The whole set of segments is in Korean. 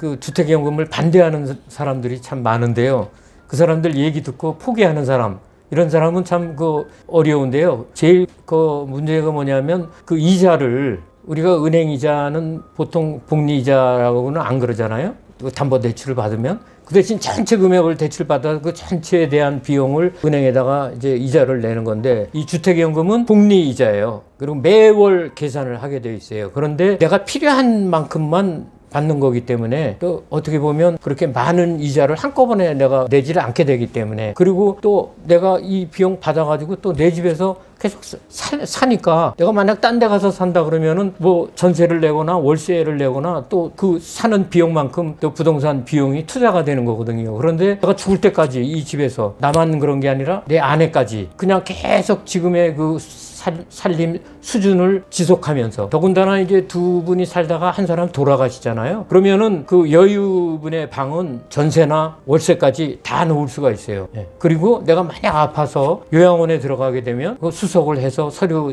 그 주택연금을 반대하는 사람들이 참 많은데요. 그 사람들 얘기 듣고 포기하는 사람, 이런 사람은 참 그 어려운데요. 제일 그 문제가 뭐냐면 그 이자를, 우리가 은행 이자는 보통 복리 이자라고는 안 그러잖아요. 담보대출을 받으면 그 대신 전체 금액을 대출받아서 그 전체에 대한 비용을 은행에다가 이제 이자를 내는 건데, 이 주택연금은 복리 이자예요. 그리고 매월 계산을 하게 돼 있어요. 그런데 내가 필요한 만큼만 받는 거기 때문에 또 어떻게 보면 그렇게 많은 이자를 한꺼번에 내가 내지를 않게 되기 때문에, 그리고 또 내가 이 비용 받아가지고 또 내 집에서 계속 사니까, 내가 만약 딴 데 가서 산다 그러면은 뭐 전세를 내거나 월세를 내거나 또 그 사는 비용만큼 또 부동산 비용이 투자가 되는 거거든요. 그런데 내가 죽을 때까지 이 집에서, 나만 그런 게 아니라 내 아내까지 그냥 계속 지금의 그 살림 수준을 지속하면서, 더군다나 이제 두 분이 살다가 한 사람 돌아가시잖아요. 그러면은 그 여유분의 방은 전세나 월세까지 다 놓을 수가 있어요. 그리고 내가 만약 아파서 요양원에 들어가게 되면 그 수속을 해서 서류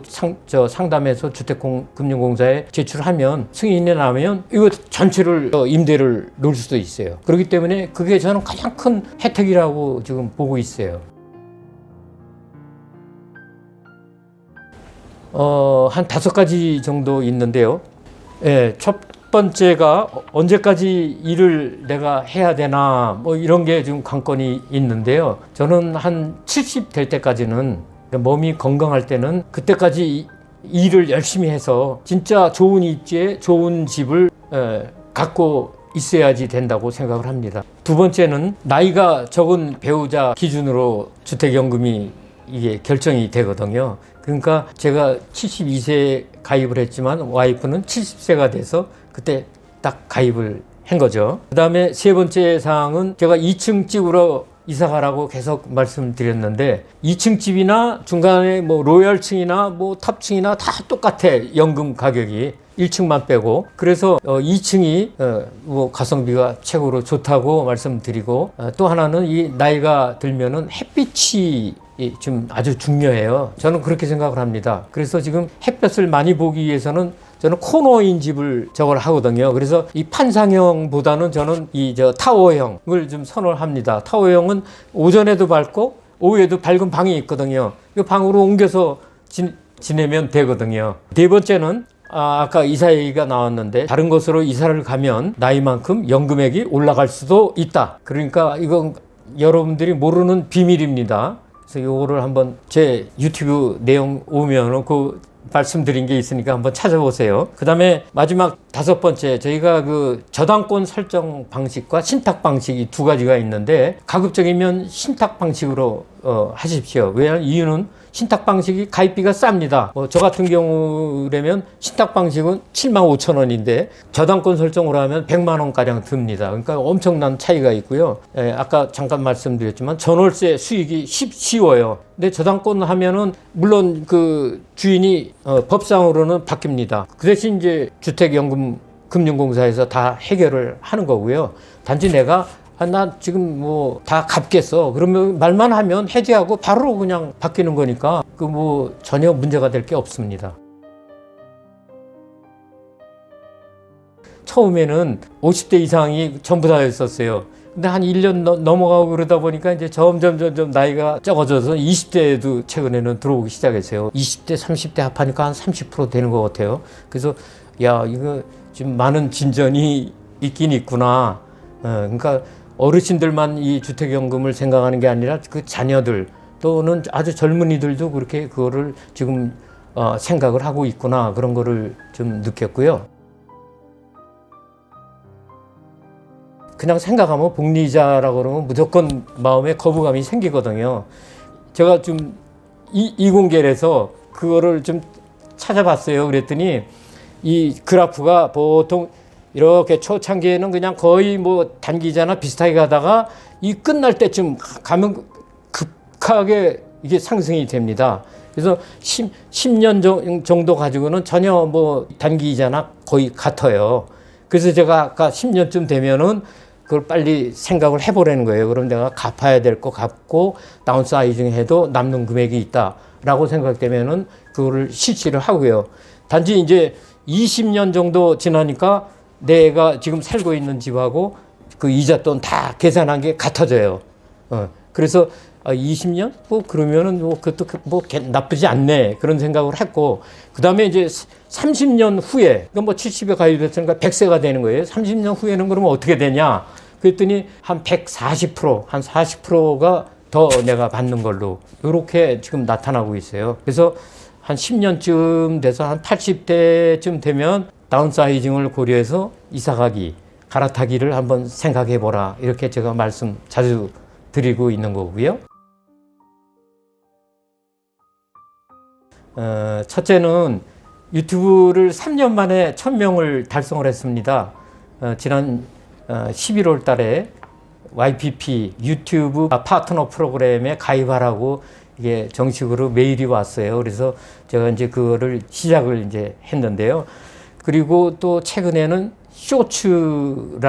상담해서 주택금융공사에 제출하면 승인이 나면 이거 전체를 임대를 놓을 수도 있어요. 그렇기 때문에 그게 저는 가장 큰 혜택이라고 지금 보고 있어요. 한 5가지 정도 있는데요. 첫 번째가 언제까지 일을 내가 해야 되나, 뭐 이런 게 지금 관건이 있는데요. 저는 한 70 될 때까지는, 몸이 건강할 때는 그때까지 일을 열심히 해서 진짜 좋은 입지에 좋은 집을 갖고 있어야지 된다고 생각을 합니다. 두 번째는 나이가 적은 배우자 기준으로 주택연금이 이게 결정이 되거든요. 그러니까 제가 72세에 가입을 했지만 와이프는 70세가 돼서 그때 딱 가입을 한 거죠. 그 다음에 세 번째 사항은, 제가 2층 집으로 이사 가라고 계속 말씀드렸는데, 2층 집이나 중간에 뭐 로열층이나 뭐 탑층이나 다 똑같아, 연금 가격이. 1층만 빼고. 그래서 2층이 뭐 가성비가 최고로 좋다고 말씀드리고, 또 하나는 이 나이가 들면은 햇빛이 좀 아주 중요해요. 저는 그렇게 생각을 합니다. 그래서 지금 햇볕을 많이 보기 위해서는 저는 코너인 집을 저걸 하거든요. 그래서 이 판상형보다는 저는 이 타워형을 좀 선호를 합니다. 타워형은 오전에도 밝고 오후에도 밝은 방이 있거든요. 이 방으로 옮겨서 지내면 되거든요. 네 번째는, 아까 이사 얘기가 나왔는데, 다른 곳으로 이사를 가면 나이만큼 연금액이 올라갈 수도 있다. 그러니까 이건 여러분들이 모르는 비밀입니다. 그래서 요거를 한번 제 유튜브 내용 오면 그 말씀드린 게 있으니까 한번 찾아보세요. 그 다음에 마지막 5번째, 저희가 그 저당권 설정 방식과 신탁 방식이 2가지가 있는데, 가급적이면 신탁 방식으로 하십시오. 왜냐하면 이유는 신탁 방식이 가입비가 쌉니다. 저 같은 경우라면 신탁 방식은 75,000원인데 저당권 설정으로 하면 100만 원가량 듭니다. 그러니까 엄청난 차이가 있고요. 아까 잠깐 말씀드렸지만 전월세 수익이 쉬워요. 근데 저당권 하면은 물론 그 주인이 법상으로는 바뀝니다. 그 대신 이제 주택연금금융공사에서 다 해결을 하는 거고요. 단지 내가 나 지금 뭐 다 갚겠어, 그러면 말만 하면 해지하고 바로 그냥 바뀌는 거니까 그 뭐 전혀 문제가 될 게 없습니다. 처음에는 50대 이상이 전부 다였었어요. 근데 한 1년 넘어가고 그러다 보니까 이제 점점 나이가 적어져서 20대에도 최근에는 들어오기 시작했어요. 20대, 30대 합하니까 한 30% 되는 것 같아요. 그래서 야, 이거 지금 많은 진전이 있긴 있구나. 그러니까 어르신들만 이 주택연금을 생각하는 게 아니라 그 자녀들 또는 아주 젊은이들도 그렇게 그거를 지금 생각을 하고 있구나, 그런 거를 좀 느꼈고요. 그냥 생각하면 복리자라고 그러면 무조건 마음에 거부감이 생기거든요. 제가 좀 이공계에서 그거를 좀 찾아봤어요. 그랬더니 이 그래프가 보통 이렇게 초창기에는 그냥 거의 뭐 단기자나 비슷하게 가다가 이 끝날 때쯤 가면 급하게 이게 상승이 됩니다. 그래서 10년 정도 가지고는 전혀 뭐 단기이자나 거의 같아요. 그래서 제가 아까 10년쯤 되면은 그걸 빨리 생각을 해보라는 거예요. 그럼 내가 갚아야 될 거 갚고 다운사이징 해도 남는 금액이 있다라고 생각되면은 그거를 실시를 하고요. 단지 이제 20년 정도 지나니까 내가 지금 살고 있는 집하고 그 이자 돈 다 계산한 게 같아져요. 그래서 20년? 뭐 그러면은 뭐 그것도 뭐 나쁘지 않네. 그런 생각을 했고, 그 다음에 이제 30년 후에, 그러니까 뭐 70에 가입했으니까 100세가 되는 거예요. 30년 후에는 그러면 어떻게 되냐? 그랬더니 한 140%, 한 40%가 더 내가 받는 걸로 이렇게 지금 나타나고 있어요. 그래서 한 10년쯤 돼서 한 80대쯤 되면 다운사이징을 고려해서 이사가기, 갈아타기를 한번 생각해 보라. 이렇게 제가 말씀 자주 드리고 있는 거고요. 첫째는 유튜브를 3년 만에 1000명을 달성을 했습니다. 지난 11월 달에 YPP 유튜브 파트너 프로그램에 가입하라고 이게 정식으로 메일이 왔어요. 그래서 제가 이제 그거를 시작을 이제 했는데요. 그리고 또 최근에는 쇼츠라는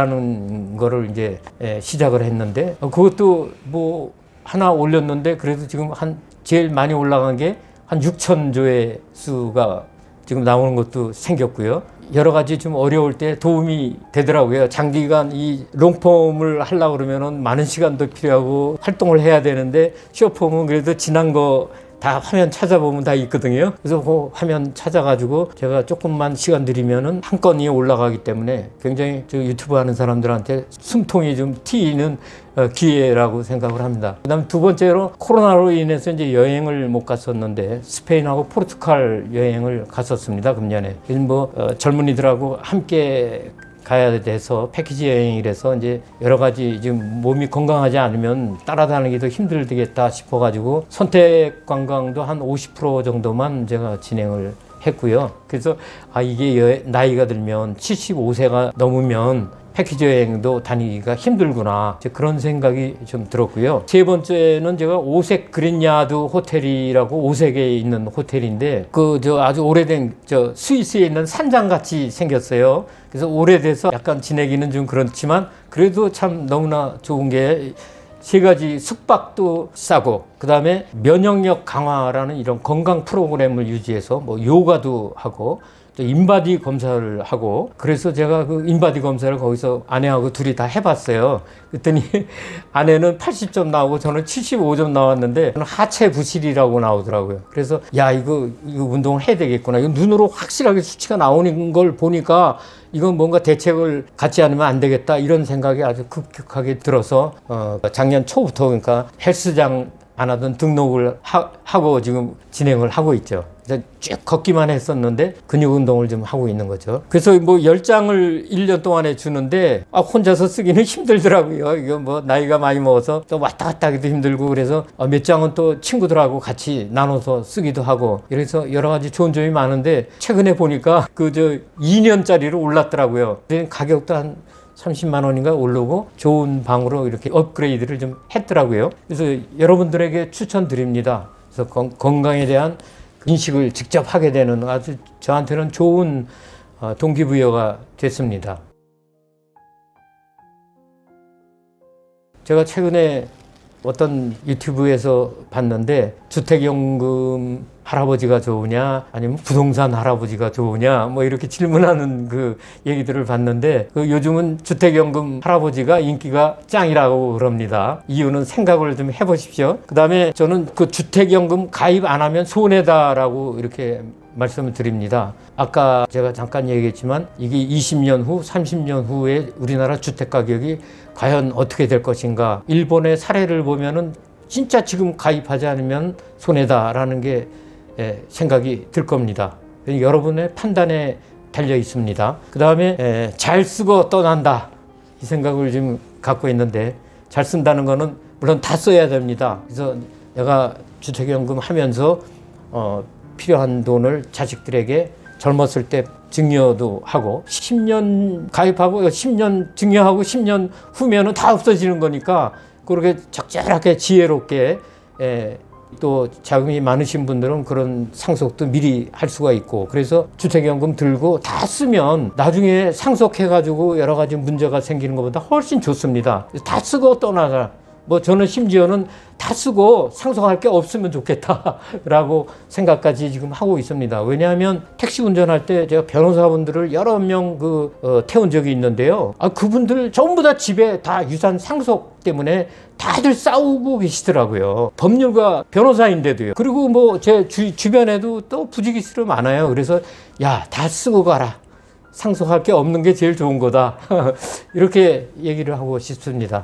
거를 이제 시작을 했는데, 그것도 뭐 하나 올렸는데 그래도 지금 제일 많이 올라간 게 한 6천 조회수가 지금 나오는 것도 생겼고요. 여러 가지 좀 어려울 때 도움이 되더라고요. 장기간 이 롱폼을 하려고 그러면은 많은 시간도 필요하고 활동을 해야 되는데, 숏폼은 그래도 지난 거 다 화면 찾아보면 다 있거든요. 그래서 그 화면 찾아가지고 제가 조금만 시간 들이면은 한 건이 올라가기 때문에 굉장히 저 유튜브 하는 사람들한테 숨통이 좀 트이는 기회라고 생각을 합니다. 그다음 두 번째로 코로나로 인해서 이제 여행을 못 갔었는데 스페인하고 포르투갈 여행을 갔었습니다. 금년에. 뭐 젊은이들하고 함께 가야 돼서 패키지 여행이라서 이제 여러 가지 지금 몸이 건강하지 않으면 따라다니기도 힘들겠다 싶어가지고 선택 관광도 한 50% 정도만 제가 진행을 했고요. 그래서 이게 나이가 들면 75세가 넘으면 패키지 여행도 다니기가 힘들구나, 그런 생각이 좀 들었고요. 세 번째는 제가 오색 그린야드 호텔이라고 오색에 있는 호텔인데 아주 오래된 스위스에 있는 산장 같이 생겼어요. 그래서 오래돼서 약간 지내기는 좀 그렇지만 그래도 참 너무나 좋은 게 세 가지 숙박도 싸고, 그 다음에 면역력 강화라는 이런 건강 프로그램을 유지해서 뭐 요가도 하고 또 인바디 검사를 하고, 그래서 제가 그 인바디 검사를 거기서 아내하고 둘이 다 해봤어요. 그랬더니 아내는 80점 나오고 저는 75점 나왔는데 하체 부실이라고 나오더라고요. 그래서 이거 운동을 해야 되겠구나. 이거 눈으로 확실하게 수치가 나오는 걸 보니까 이건 뭔가 대책을 갖지 않으면 안 되겠다, 이런 생각이 아주 급격하게 들어서 작년 초부터 그러니까 헬스장 안 하던 등록을 하고 지금 진행을 하고 있죠. 그래서 쭉 걷기만 했었는데 근육 운동을 좀 하고 있는 거죠. 그래서 뭐 10장을 1년 동안에 주는데 혼자서 쓰기는 힘들더라고요. 이거 뭐 나이가 많이 먹어서 또 왔다 갔다 하기도 힘들고, 그래서 몇 장은 또 친구들하고 같이 나눠서 쓰기도 하고, 그래서 여러 가지 좋은 점이 많은데 최근에 보니까 2년짜리로 올랐더라고요. 가격도 한 30만 원인가 오르고 좋은 방으로 이렇게 업그레이드를 좀 했더라고요. 그래서 여러분들에게 추천드립니다. 그래서 건강에 대한 인식을 직접 하게 되는 아주 저한테는 좋은 동기부여가 됐습니다. 제가 최근에 어떤 유튜브에서 봤는데 주택연금 할아버지가 좋으냐 아니면 부동산 할아버지가 좋으냐 뭐 이렇게 질문하는 그 얘기들을 봤는데, 요즘은 주택연금 할아버지가 인기가 짱이라고 그럽니다. 이유는 생각을 좀 해보십시오. 그 다음에 저는 그 주택연금 가입 안 하면 손해다라고 이렇게 말씀을 드립니다. 아까 제가 잠깐 얘기했지만 이게 20년 후, 30년 후에 우리나라 주택 가격이 과연 어떻게 될 것인가. 일본의 사례를 보면은 진짜 지금 가입하지 않으면 손해다라는 게 생각이 들 겁니다. 여러분의 판단에 달려 있습니다. 그 다음에 잘 쓰고 떠난다, 이 생각을 좀 갖고 있는데, 잘 쓴다는 거는 물론 다 써야 됩니다. 그래서 내가 주택연금 하면서 필요한 돈을 자식들에게 젊었을 때 증여도 하고 10년 가입하고 10년 증여하고 10년 후면은 다 없어지는 거니까 그렇게 적절하게 지혜롭게, 또 자금이 많으신 분들은 그런 상속도 미리 할 수가 있고, 그래서 주택연금 들고 다 쓰면 나중에 상속해가지고 여러 가지 문제가 생기는 것보다 훨씬 좋습니다. 다 쓰고 떠나라. 뭐 저는 심지어는 다 쓰고 상속할 게 없으면 좋겠다라고 생각까지 지금 하고 있습니다. 왜냐하면 택시 운전할 때 제가 변호사분들을 여러 명 태운 적이 있는데요. 그분들 전부 다 집에 다 유산 상속 때문에 다들 싸우고 계시더라고요. 법률가 변호사인데도요. 그리고 뭐 제 주변에도 또 부지기수로 많아요. 그래서 야, 다 쓰고 가라. 상속할 게 없는 게 제일 좋은 거다. 이렇게 얘기를 하고 싶습니다.